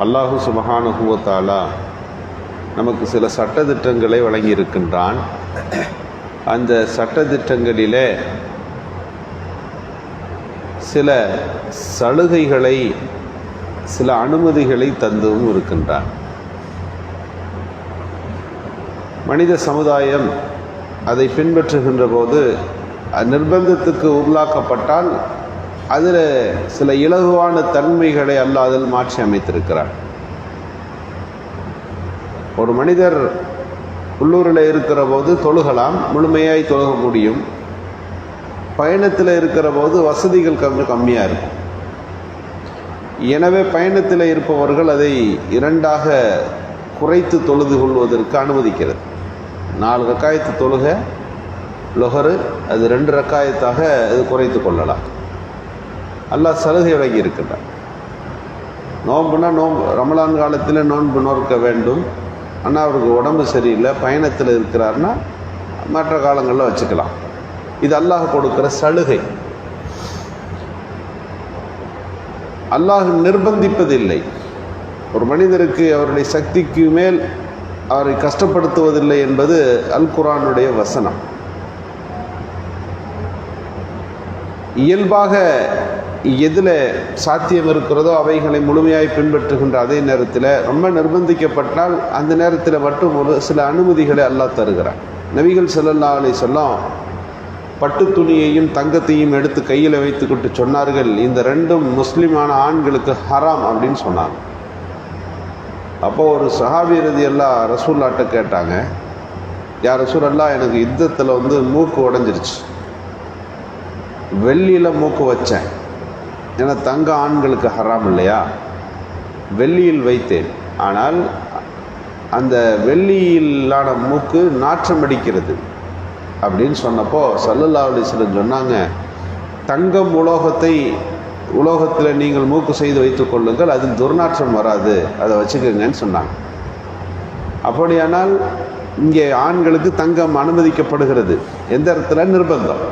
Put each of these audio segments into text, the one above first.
அல்லாஹு சுப்ஹானஹு வ தஆலா நமக்கு சில சட்டதிட்டங்களை வழங்கியிருக்கின்றான். அந்த சட்டதிட்டங்களிலே சில சலுகைகளை, சில அனுமதிகளை தந்தும் இருக்கின்றான். மனித சமுதாயம் அதை பின்பற்றுகின்ற போது நிர்பந்தத்துக்கு உள்ளாக்கப்பட்டால் அதில் சில இலகுவான தன்மைகளை அல்லாஹ் அதில் மாற்றி அமைத்திருக்கிறார். ஒரு மனிதர் உள்ளூரில் இருக்கிற போது தொழுகலாம், முழுமையாய் தொழுக முடியும். பயணத்தில் இருக்கிற போது வசதிகள் கம்மியாக இருக்கும். எனவே பயணத்தில் இருப்பவர்கள் அதை இரண்டாக குறைத்து தொழுது கொள்வதற்கு அனுமதிக்கிறது. 4 ரக்காயத்து தொழுக லொஹரு, அது 2 ரக்காயத்தாக அது குறைத்து கொள்ளலாம். அல்லாஹ் சலுகை வழங்கி இருக்கின்றார். நோன்புனா நோன்பு, ரமலான் காலத்தில் நோன்பு நோக்க வேண்டும். ஆனால் அவருக்கு உடம்பு சரியில்லை, பயணத்தில் இருக்கிறார்னா மற்ற காலங்களில் வச்சுக்கலாம். இது அல்லாஹ் கொடுக்கிற சலுகை. அல்லாஹ் நிர்பந்திப்பதில்லை. ஒரு மனிதருக்கு அவருடைய சக்திக்கு மேல் அவரை கஷ்டப்படுத்துவதில்லை என்பது அல் குர்ஆனுடைய வசனம். இயல்பாக எதில் சாத்தியம் இருக்கிறதோ அவைகளை முழுமையாய் பின்பற்றுகின்ற அதே நேரத்தில் ரொம்ப நிர்பந்திக்கப்பட்டால் அந்த நேரத்தில் மட்டும் ஒரு சில அனுமதிகளை அல்லாஹ் தருகிறார். நபிகள் ஸல்லல்லாஹு அலைஹி வஸல்லம் பட்டு துணியையும் தங்கத்தையும் எடுத்து கையில் வைத்துக்கிட்டு சொன்னார்கள், இந்த 2ம் முஸ்லிமான ஆண்களுக்கு ஹராம் அப்படின்னு சொன்னாங்க. அப்போது ஒரு சஹாபி ரலியல்லாஹு ரசூலுல்லாஹ்ட்ட கேட்டாங்க, யார் ரசூலல்லாஹ், எனக்கு யுத்தத்தில் மூக்கு உடைஞ்சிருச்சு, வெள்ளியில் மூக்கு வச்சேன், ஏன்னா தங்க ஆண்களுக்கு ஹராம் இல்லையா, வெள்ளியில் வைத்தேன், ஆனால் அந்த வெள்ளியிலான மூக்கு நாற்றம் அடிக்கிறது அப்படின்னு சொன்னப்போ ஸல்லல்லாஹு அலைஹி வஸல்லம் சொன்னாங்க, தங்கம் உலோகத்தில் நீங்கள் மூக்கு செய்து வைத்துக் கொள்ளுங்கள், அதில் துர்நாற்றம் வராது, அதை வச்சுக்கோங்கன்னு சொன்னாங்க. அப்படியானால் இங்கே ஆண்களுக்கு தங்கம் அனுமதிக்கப்படுகிறது. எந்த இடத்துல? நிர்பந்தம்.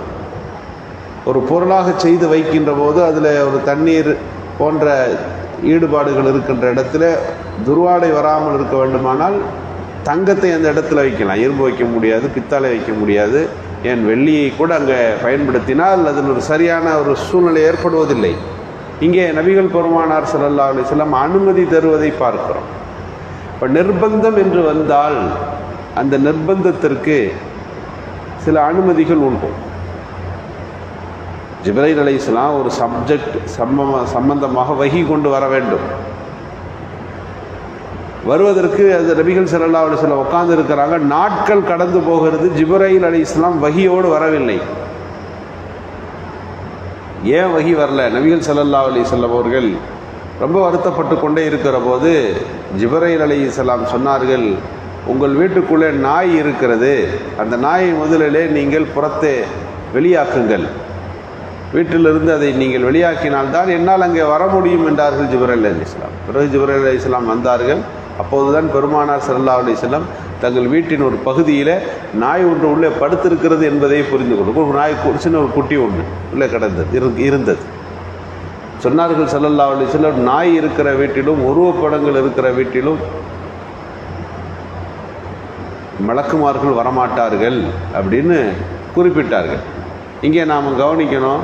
ஒரு பொருளாக செய்து வைக்கின்ற போது அதில் ஒரு தண்ணீர் போன்ற ஈடுபாடுகள் இருக்கின்ற இடத்துல துர்வாடை வராமல் இருக்க வேண்டுமானால் தங்கத்தை அந்த இடத்துல வைக்கலாம். இரும்பு வைக்க முடியாது, பித்தளை வைக்க முடியாது, ஏன் வெள்ளியை கூட அங்கே பயன்படுத்தினால் அதில் ஒரு சரியான ஒரு சூழ்நிலை ஏற்படுவதில்லை. இங்கே நபிகள் பெருமானார் ஸல்லல்லாஹு அலைஹி வஸல்லம் அனுமதி தருவதை பார்க்கிறோம். இப்போ நிர்பந்தம் என்று வந்தால் அந்த நிர்பந்தத்திற்கு சில அனுமதிகள் உண்டு. ஜிப்ரீல் அலைஹிஸ்ஸலாம் ஒரு சப்ஜெக்ட் சம்பந்தமாக வஹி கொண்டு வர வேண்டும். வருவதற்கு அது நபிகள் ஸல்லல்லாஹு அலைஹி வஸல்லம் உட்கார்ந்து இருக்கிறாங்க, நாட்கள் கடந்து போகிறது, ஜிப்ரீல் அலைஹிஸ்ஸலாம் வஹியோடு வரவில்லை. ஏன் வஹி வரல? நபிகள் ஸல்லல்லாஹு அலைஹி வஸல்லம் அவர்கள் ரொம்ப வருத்தப்பட்டு கொண்டே இருக்கிற போது ஜிப்ரீல் அலைஹிஸ்ஸலாம் சொன்னார்கள், உங்கள் வீட்டுக்குள்ளே நாய் இருக்கிறது, அந்த நாயை முதலிலே நீங்கள் புறத்தே வெளியாக்குங்கள், வீட்டிலிருந்து அதை நீங்கள் வெளியாக்கினால்தான் என்னால் அங்கே வர முடியும் என்றார்கள் ஜிப்ரீல் அலைஹிஸ்ஸலாம். பிறகு ஜிப்ரீல் அலைஹிஸ்ஸலாம் வந்தார்கள். அப்போதுதான் பெருமானார் ஸல்லல்லாஹு அலைஹி வஸல்லம் தங்கள் வீட்டின் ஒரு பகுதியில் நாய் ஒன்று உள்ளே படுத்திருக்கிறது என்பதை புரிந்து கொண்டு, ஒரு நாய் சின்ன ஒரு குட்டி ஒன்று உள்ளே இருந்தது. சொன்னார்கள் ஸல்லல்லாஹு அலைஹி வஸல்லம், நாய் இருக்கிற வீட்டிலும் உருவப்படங்கள் இருக்கிற வீட்டிலும் மலக்குமார்கள் வரமாட்டார்கள் அப்படின்னு குறிப்பிட்டார்கள். இங்கே நாம் கவனிக்கணும்,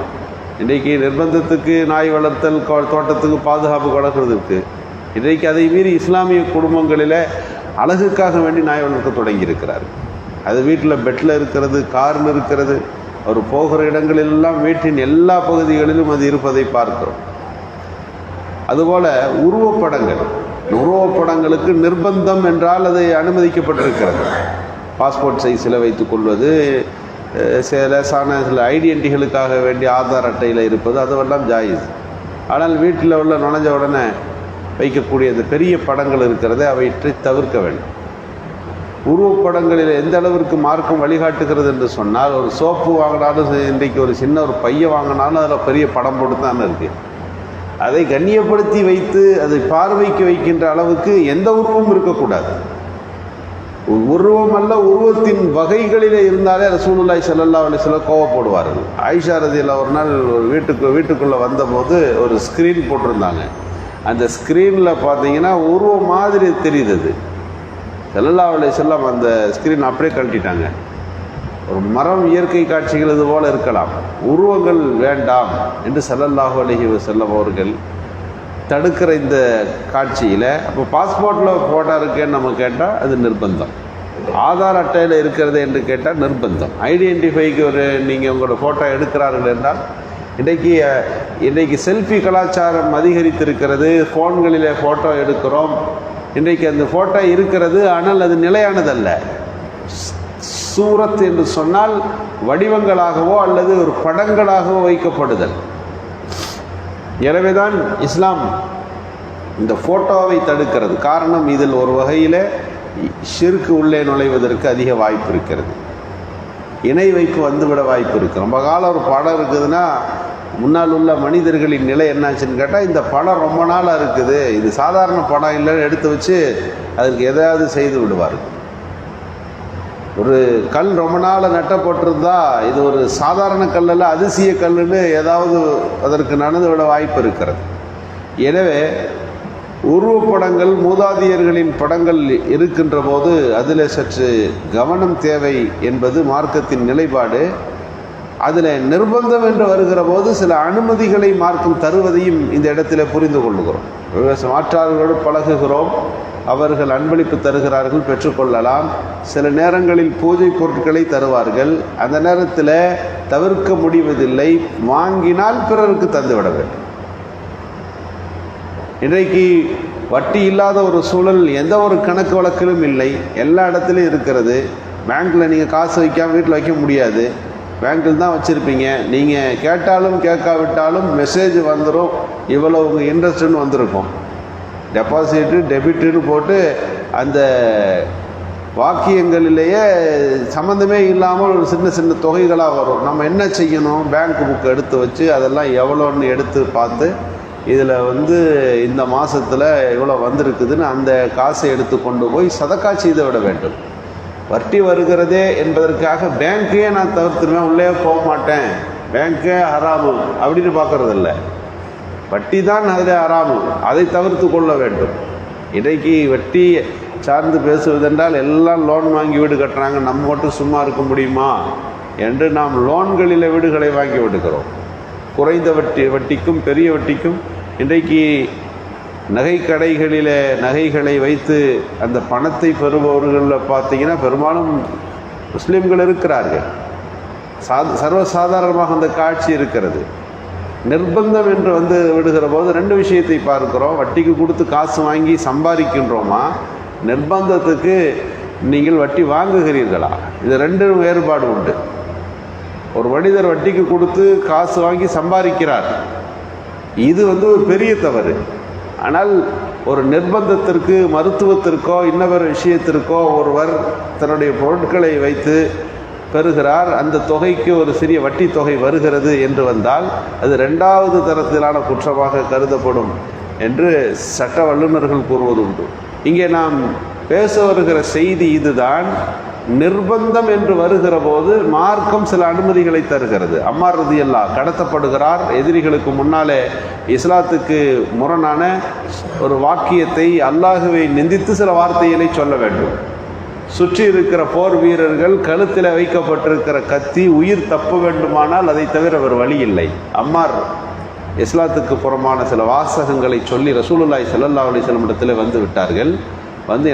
இன்றைக்கு நிர்பந்தத்துக்கு நாய் வளர்த்தல், தோட்டத்துக்கு பாதுகாப்பு வளர்க்குறதுக்கு, இன்றைக்கு அதை மீறி இஸ்லாமிய குடும்பங்களில் அழகுக்காக வேண்டி நாய் வளர்க்க தொடங்கியிருக்கிறார். அது வீட்டில் பெட்டில் இருக்கிறது, காரில் இருக்கிறது, அவர் போகிற இடங்களிலெல்லாம் வீட்டின் எல்லா பகுதிகளிலும் அது இருப்பதை பார்க்கிறோம். அதுபோல் உருவப்படங்களுக்கு நிர்பந்தம் என்றால் அது அனுமதிக்கப்பட்டிருக்கிறது. பாஸ்போர்ட் சைஸில் வைத்துக் கொள்வது, லேசான சில ஐடென்டிட்டிகளுக்காக வேண்டிய ஆதார் அட்டையில் இருப்பது, அதுவெல்லாம் ஜாயிஸ். ஆனால் வீட்டில் உள்ள நுழைஞ்ச உடனே வைக்கக்கூடிய அந்த பெரிய படங்கள் இருக்கிறது, அவற்றை தவிர்க்க வேண்டும். உருவப்படங்களில் எந்த அளவிற்கு மார்க்கம் வழிகாட்டுகிறது என்று சொன்னால், ஒரு சோப்பு வாங்கினாலும் இன்றைக்கு ஒரு சின்ன ஒரு பையை வாங்கினாலும் அதில் பெரிய படம் போட்டு தான் இருக்குது. அதை கண்ணியப்படுத்தி வைத்து அதை பார்வைக்கு வைக்கின்ற அளவுக்கு எந்த உருவமும் இருக்கக்கூடாது. உருவம் அல்ல, உருவத்தின் வகைகளில் இருந்தாலே ரசூலுல்லாஹி ஸல்லல்லாஹு அலைஹி வஸல்லம் கோவப்படுவார்கள். ஆயிஷா ரலியல்லாஹு ஒரு நாள் வீட்டுக்குள்ளே வந்தபோது ஒரு ஸ்க்ரீன் போட்டிருந்தாங்க. அந்த ஸ்க்ரீனில் பார்த்தீங்கன்னா உருவம் மாதிரி தெரியுது. அது ஸல்லல்லாஹு அலைஹி வஸல்லம் அந்த ஸ்க்ரீன் அப்படியே கழட்டிட்டாங்க. ஒரு மரம் இயற்கை காட்சிகள் இது போல் இருக்கலாம், உருவங்கள் வேண்டாம் என்று ஸல்லல்லாஹு அலைஹி வஸல்லம் அவர்கள் தடுக்கிற இந்த காட்சியில். அப்போ பாஸ்போர்ட்டில் ஃபோட்டோ இருக்கேன்னு நம்ம கேட்டால் அது நிர்பந்தம், ஆதார் அட்டையில் இருக்கிறது என்று கேட்டால் நிர்பந்தம், ஐடென்டிஃபைக்கு ஒரு நீங்கள் உங்களோட ஃபோட்டோ எடுக்கிறார்கள் என்றால். இன்றைக்கு செல்ஃபி கலாச்சாரம் அதிகரித்திருக்கிறது. ஃபோன்களில் ஃபோட்டோ எடுக்கிறோம். இன்றைக்கு அந்த ஃபோட்டோ இருக்கிறது, ஆனால் அது நிலையானதல்ல. சூரத் என்று சொன்னால் வடிவங்களாகவோ அல்லது ஒரு படங்களாகவோ வைக்கப்படுதல். எனவேதான் இஸ்லாம் இந்த ஃபோட்டோவை தடுக்கிறது. காரணம், இதில் ஒரு வகையில் ஷிர்க் உள்ளே நுழைவதற்கு அதிக வாய்ப்பு இருக்கிறது, இணை வைப்பு வந்துவிட வாய்ப்பு இருக்குது. ரொம்ப காலம் ஒரு படம் இருக்குதுன்னா முன்னால் உள்ள மனிதர்களின் நிலை என்னாச்சுன்னு கேட்டால், இந்த படம் ரொம்ப நாளாக இருக்குது, இது சாதாரண படம் இல்லைன்னு எடுத்து வச்சு அதுக்கு எதையாவது செய்து விடுவார்கள். ஒரு கல் ரொம்ப நாள் நட்டப்பட்டிருந்தா இது ஒரு சாதாரண கல்லில் அதிசய கல்லுன்னு ஏதாவது அதற்கு நடந்து விட வாய்ப்பு இருக்கிறது. எனவே உருவப்படங்கள், மூதாதையர்களின் படங்கள் இருக்கின்ற போது அதில் சற்று கவனம் தேவை என்பது மார்க்கத்தின் நிலைப்பாடு. அதில் நிர்பந்தம் என்று வருகிற போது சில அனுமதிகளை மார்க்கம் தருவதையும் இந்த இடத்துல புரிந்து கொள்ளுகிறோம். மாற்றார்களோடு பழகுகிறோம், அவர்கள் அன்பளிப்பு தருகிறார்கள், பெற்றுக்கொள்ளலாம். சில நேரங்களில் பூஜை பொருட்களை தருவார்கள், அந்த நேரத்தில் தவிர்க்க முடிவதில்லை, வாங்கினால் பிறருக்கு தந்துவிட வேண்டும். இன்றைக்கு வட்டி இல்லாத ஒரு சூழல் எந்த ஒரு கணக்கு வழக்கிலும் இல்லை, எல்லா இடத்துலையும் இருக்கிறது. பேங்க்கில் நீங்கள் காசு வைக்காமல் வீட்டில் வைக்க முடியாது, பேங்க்கில் தான் வச்சுருப்பீங்க. நீங்கள் கேட்டாலும் கேட்காவிட்டாலும் மெசேஜ் வந்துடும், இவ்வளோ உங்கள் இன்ட்ரெஸ்ட்டுன்னு வந்திருக்கும். டெபாசிட்டு டெபிட்டுன்னு போட்டு அந்த வாக்கியங்களிலேயே சம்மந்தமே இல்லாமல் ஒரு சின்ன சின்ன தொகைகளாக வரும். நம்ம என்ன செய்யணும், பேங்க் புக் எடுத்து வச்சு அதெல்லாம் எவ்வளோன்னு எடுத்து பார்த்து, இதில் இந்த மாதத்தில் இவ்வளோ வந்திருக்குதுன்னு அந்த காசை எடுத்து கொண்டு போய் சதக்கா செய்து விட வேண்டும். வட்டி வருகிறதே என்பதற்காக பேங்க்கையே நான் தவிர்த்துருவேன், உள்ளே போக மாட்டேன், பேங்க்கே ஹராமு அப்படின்னு பார்க்கறதில்ல. வட்டி தான் அதில் ஹராமு, அதை தவிர்த்து கொள்ள வேண்டும். இன்றைக்கு வட்டி சார்ந்து பேசுவதென்றால் எல்லாம் லோன் வாங்கி வீடு கட்டுறாங்க, நம்ம மட்டும் சும்மா இருக்க முடியுமா என்று நாம் லோன்களில் வீடுகளை வாங்கி விடுகிறோம். குறைந்த வட்டிக்கும் பெரிய வட்டிக்கும் இன்றைக்கு நகை கடைகளில் நகைகளை வைத்து அந்த பணத்தை பெறுபவர்களில் பார்த்தீங்கன்னா பெரும்பாலும் முஸ்லீம்கள் இருக்கிறார்கள். சர்வசாதாரணமாக அந்த காட்சி இருக்கிறது. நிர்பந்தம் என்று விடுகிற போது ரெண்டு விஷயத்தை பார்க்கிறோம். வட்டிக்கு கொடுத்து காசு வாங்கி சம்பாதிக்கின்றோமா, நிர்பந்தத்துக்கு நீங்கள் வட்டி வாங்குகிறீர்களா, இது ரெண்டும் வேறுபாடு உண்டு. ஒரு மனிதர் வட்டிக்கு கொடுத்து காசு வாங்கி சம்பாதிக்கிறார், இது ஒரு பெரிய தவறு. ஆனால் ஒரு நிர்பந்தத்திற்கு, மருத்துவத்திற்கோ இன்னொரு விஷயத்திற்கோ ஒருவர் தன்னுடைய பொருட்களை வைத்து பெறுகிறார், அந்த தொகைக்கு ஒரு சிறிய வட்டி தொகை வருகிறது என்று வந்தால் அது இரண்டாவது தரத்திலான குற்றமாக கருதப்படும் என்று சட்ட வல்லுநர்கள் கூறுவது உண்டு. இங்கே நாம் பேச வருகிற செய்தி இதுதான். நிர்பந்தம் என்று வருகிற போது மார்க்கம் சில அனுமதிகளை தருகிறது. அம்மார் ரலியல்லாஹு கடத்தப்படுகிறார், எதிரிகளுக்கு முன்னாலே இஸ்லாத்துக்கு முரணான ஒரு வாக்கியத்தை, அல்லாஹுவை நிந்தித்து சில வார்த்தைகளை சொல்ல வேண்டும். சுற்றி இருக்கிற போர் வீரர்கள் கழுத்தில் வைக்கப்பட்டிருக்கிற கத்தி உயிர் தப்ப வேண்டுமானால் அதை தவிர ஒரு வழி இல்லை. அம்மார் இஸ்லாத்துக்கு புறமான சில வாசகங்களை சொல்லி ரசூலுல்லாஹி ஸல்லல்லாஹு அலைஹி வஸல்லம் இடத்துல வந்து விட்டார்கள்.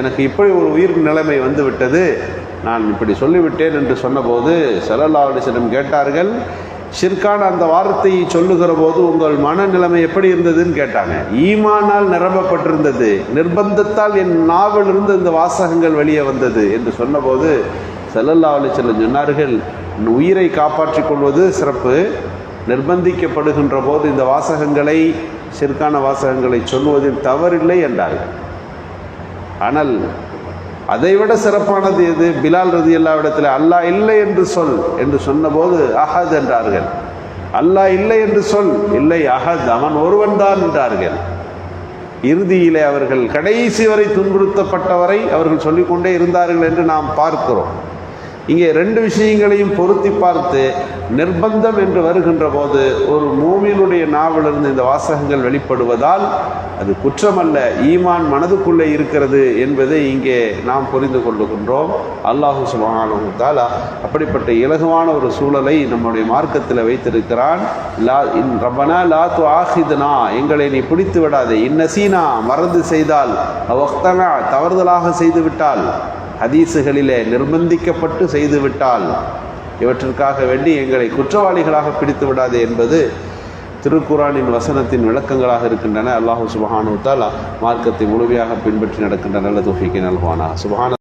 எனக்கு இப்படி ஒரு உயிர் நிலைமை வந்து விட்டது, நான் இப்படி சொல்லிவிட்டேன் என்று சொன்னபோது ஸல்லல்லாஹு அலைஹி வஸல்லம் கேட்டார்கள், ஷிர்கான அந்த வார்த்தையை சொல்லுகிற போது உங்கள் மனநிலைமை எப்படி இருந்ததுன்னு கேட்டாங்க. ஈமானால் நிரம்பப்பட்டிருந்தது, நிர்பந்தத்தால் என் நாவிலிருந்து இந்த வாசகங்கள் வெளியே வந்தது என்று சொன்னபோது ஸல்லல்லாஹு அலைஹி வஸல்லம் சொன்னார்கள், உயிரை காப்பாற்றிக் கொள்வது சிறப்பு, நிர்பந்திக்கப்படுகின்ற போது இந்த வாசகங்களை, ஷிர்கான வாசகங்களை சொல்வதில் தவறில்லை என்றார்கள். ஆனால் அதைவிட சிறப்பானது எது? பிலால் ரலியல்லாஹு இடத்துல அல்லாஹ் இல்லை என்று சொல் என்று சொன்னபோது அஹத் என்றார்கள். அல்லாஹ் இல்லை என்று சொல், இல்லை அஹத், அவன் ஒருவன் தான் என்றார்கள். இறுதியிலே அவர்கள் கடைசி வரை துன்புறுத்தப்பட்டவரை அவர்கள் சொல்லிக்கொண்டே இருந்தார்கள் என்று நாம் பார்க்கிறோம். இங்கே ரெண்டு விஷயங்களையும் பொருத்தி பார்த்து நிர்பந்தம் என்று வருகின்ற போது ஒரு மூமினுடைய நாவிலிருந்து இந்த வாசகங்கள் வெளிப்படுவதால் அது குற்றமல்ல, ஈமான் மனதுக்குள்ளே இருக்கிறது என்பதை இங்கே நாம் புரிந்து கொள்ளுகின்றோம். அல்லாஹு சுப்ஹானஹு வ தஆலா அப்படிப்பட்ட இலகுவான ஒரு சூழலை நம்முடைய மார்க்கத்தில் வைத்திருக்கிறான். ரப்பனா லா துஆஹிதுனா, எங்களை நீ பிடித்து விடாதே, இன்னசீனா மறந்து செய்தால், அவக்தனா தவறுதலாக செய்துவிட்டால், ஹதீஸுகளிலே நிர்பந்திக்கப்பட்டு செய்துவிட்டால், இவற்றிற்காக வேண்டி எங்களை குற்றவாளிகளாக பிடித்து விடாதே என்பது திருக்குர்ஆனின் வசனத்தின் விளக்கங்களாக இருக்கின்றன. அல்லாஹு சுப்ஹானஹு வ தஆலா மார்க்கத்தை முழுமையாக பின்பற்றி நடக்கின்ற நல்ல தௌஃபீக்கை நல்குவானாக. சுப்ஹான